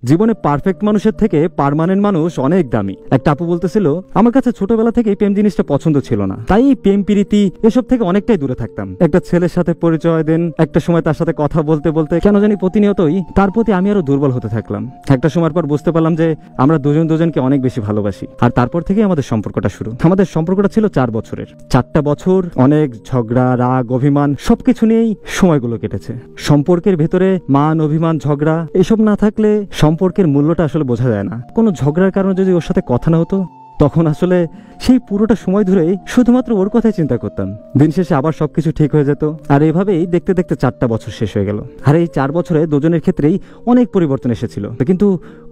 জীবনে পারফেক্ট মানুষের থেকে পার্মানেন্ট মানুষ অনেক দামি। একটা আপু বলতেছিল আমার কাছে ছোটবেলা থেকে প্রেম জিনিসটা পছন্দ ছিল না, তাই প্রেম প্রীতি এসব থেকে অনেকটাই দূরে থাকতাম। একটা ছেলের সাথে পরিচয় দেন, একটা সময় তার সাথে কথা বলতে বলতে কেন জানি প্রতিনিয়তই তার প্রতি আমি আরো দুর্বল হতে থাকলাম। একটা সময়ের পর বুঝতে পারলাম যে আমরা দুজন দুজনকে অনেক বেশি ভালোবাসি, আর তারপর থেকে আমাদের সম্পর্কটা শুরু। আমাদের সম্পর্কটা ছিল 4 বছরের। 4টা বছর অনেক ঝগড়া, রাগ, অভিমান সবকিছু নিয়েই সময়গুলো কেটেছে। সম্পর্কের ভেতরে মান, অভিমান, ঝগড়া এসব না থাকলে সম্পর্কের মূল্যটা আসলে বোঝা যায় না। কোনো ঝগড়ার কারণে যদি ওর সাথে কথা না হতো, তখন আসলে সেই পুরোটা সময় ধরেই শুধুমাত্র ওর কথাই চিন্তা করতাম। দিন শেষে আবার সবকিছু ঠিক হয়ে যেত। আর এভাবেই দেখতে দেখতে 4টা বছর শেষ হয়ে গেল। আর এই 4 বছরে দুজনের ক্ষেত্রেই অনেক পরিবর্তন এসেছিল, কিন্তু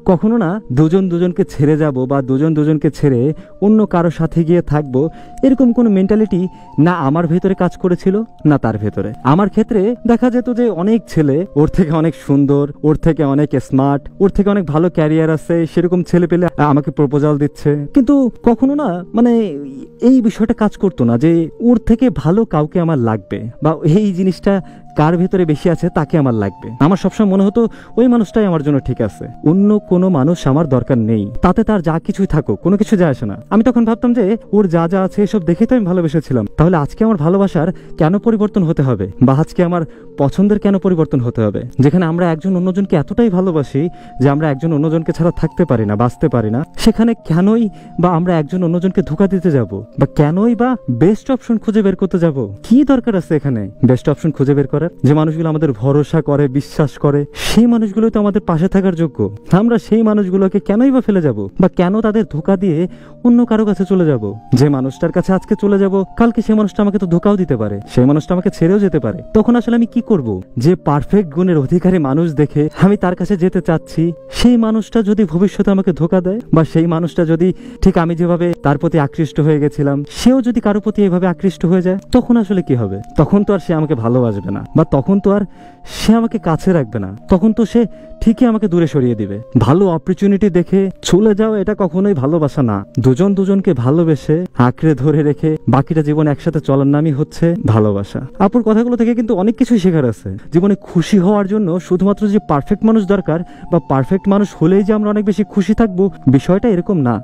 কখনো না দুজন দুজনকে ছেড়ে যাব বা দুজন দুজনকে ছেড়ে অন্য কারো সাথে গিয়ে থাকবো, এরকম কোনো মেন্টালিটি না আমার ভেতরে কাজ করেছিল না তার ভেতরে। আমার ক্ষেত্রে দেখা যেত যে অনেক ছেলে ওর থেকে অনেক সুন্দর, ওর থেকে অনেক স্মার্ট, ওর থেকে অনেক ভালো ক্যারিয়ার আছে, সেরকম ছেলে পেলে আমাকে প্রপোজাল দিচ্ছে, কিন্তু কখনো না মানে এই বিষয়টা কাজ করতো না যে ওর থেকে ভালো কাউকে আমার লাগবে বা এই জিনিসটা কার ভেতরে বেশি আছে তাকে আমার লাগবে। আমার সবসময় মনে হতো ওই মানুষটাই আমার জন্য ঠিক আছে, অন্য কোনো মানুষ আমার দরকার নেই, তাতে তার যা কিছুই থাকুক কোনো কিছু যায় আসে না। আমি তখন ভাবতাম যে ওর যা যা আছে এসব দেখেই তো আমি ভালোবেসেছিলাম, তাহলে আজকে আমার ভালোবাসার কেন পরিবর্তন হতে হবে, বা আজকে আমার পছন্দের কেন পরিবর্তন হতে হবে? যেখানে আমরা একজন অন্যজনকে এতটাই ভালোবাসি যে আমরা একজন অন্যজনকে ছাড়া থাকতে পারি না, বাঁচতে পারি না, সেখানে কেনই বা আমরা একজন অন্যজনকে ধোঁকা দিতে যাব, বা কেনই বা বেস্ট অপশন খুঁজে বের করতে যাব? কি দরকার আছে এখানে বেস্ট অপশন খুঁজে বের করার? যে মানুষগুলো আমাদের ভরসা করে, বিশ্বাস করে, সেই মানুষগুলো তো আমাদের পাশে থাকার যোগ্য। আমরা সেই মানুষগুলোকে কেনই বা ফেলে যাব, বা কেন তাদের ধোঁকা দিয়ে অন্য কারো কাছে চলে যাব? যে মানুষটার কাছে আজকে চলে যাব, কালকে সেই মানুষটা আমাকে তো ধোঁকাও দিতে পারে, সেই মানুষটা আমাকে ছেড়েও যেতে পারে। তখন আসলে আমি কি করব? যে পারফেক্ট গুণের অধিকারী মানুষ দেখে আমি তার কাছে যেতে চাচ্ছি, সেই মানুষটা যদি ভবিষ্যতে আমাকে ধোঁকা দেয়, বা সেই মানুষটা যদি ঠিক আমি যেভাবে তার প্রতি আকৃষ্ট হয়ে গেছিলাম সেও যদি কারো প্রতি এভাবে আকৃষ্ট হয়ে যায়, তখন আসলে কি হবে? তখন তো আর সে আমাকে ভালোবাসবে না, বা তখন তো আর সে আমাকে কাছে রাখবে না, তখন তো সে ঠিকই আমাকে দূরে সরিয়ে দিবে। ভালো অপরচুনিটি দেখে চলে যাও, এটা কখনোই ভালোবাসা না। দুজন দুজনকে ভালোবেসে আঁকড়ে ধরে রেখে বাকিটা জীবন একসাথে চলার নামই হচ্ছে ভালোবাসা। আপুর কথাগুলো থেকে কিন্তু অনেক কিছুই শেখার আছে। জীবনে খুশি হওয়ার জন্য শুধুমাত্র যে পারফেক্ট মানুষ দরকার, বা পারফেক্ট মানুষ হলেই যে আমরা অনেক বেশি খুশি থাকবো, বিষয়টা এরকম না।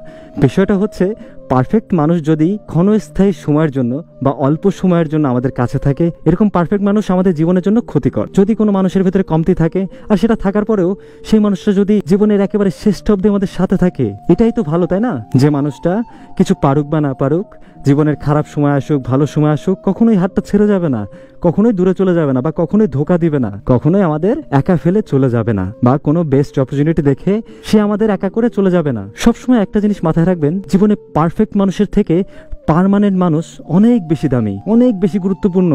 বিষয়টা হচ্ছে পারফেক্ট মানুষ যদি ক্ষণস্থায়ী সময়ের জন্য বা অল্প সময়ের জন্য আমাদের কাছে থাকে, এরকম পারফেক্ট মানুষ আমাদের জীবনের জন্য ক্ষতিকর। যদি কোনো মানুষের ভিতরে কমতি থাকে, আর সেটা থাকার পরেও সেই মানুষটা যদি জীবনের একেবারে শেষ অবধি আমাদের সাথে থাকে, এটাই তো ভালো, তাই না? যে মানুষটা কিছু পারুক বা না পারুক, জীবনের খারাপ সময় আসুক, ভালো সময় আসুক, কখনোই হাতটা ছেড়ে যাবে না, কখনোই দূরে চলে যাবে না, বা কখনোই ধোঁকা দিবে না, কখনোই আমাদের একা ফেলে চলে যাবে না, বা কোনো বেস্ট অপরচুনিটি দেখে সে আমাদের একা করে চলে যাবে না। সবসময় একটা জিনিস মাথায় রাখবেন, জীবনে পারফেক্ট মানুষের থেকে পার্মানেন্ট মানুষ অনেক বেশি দামি, অনেক বেশি গুরুত্বপূর্ণ।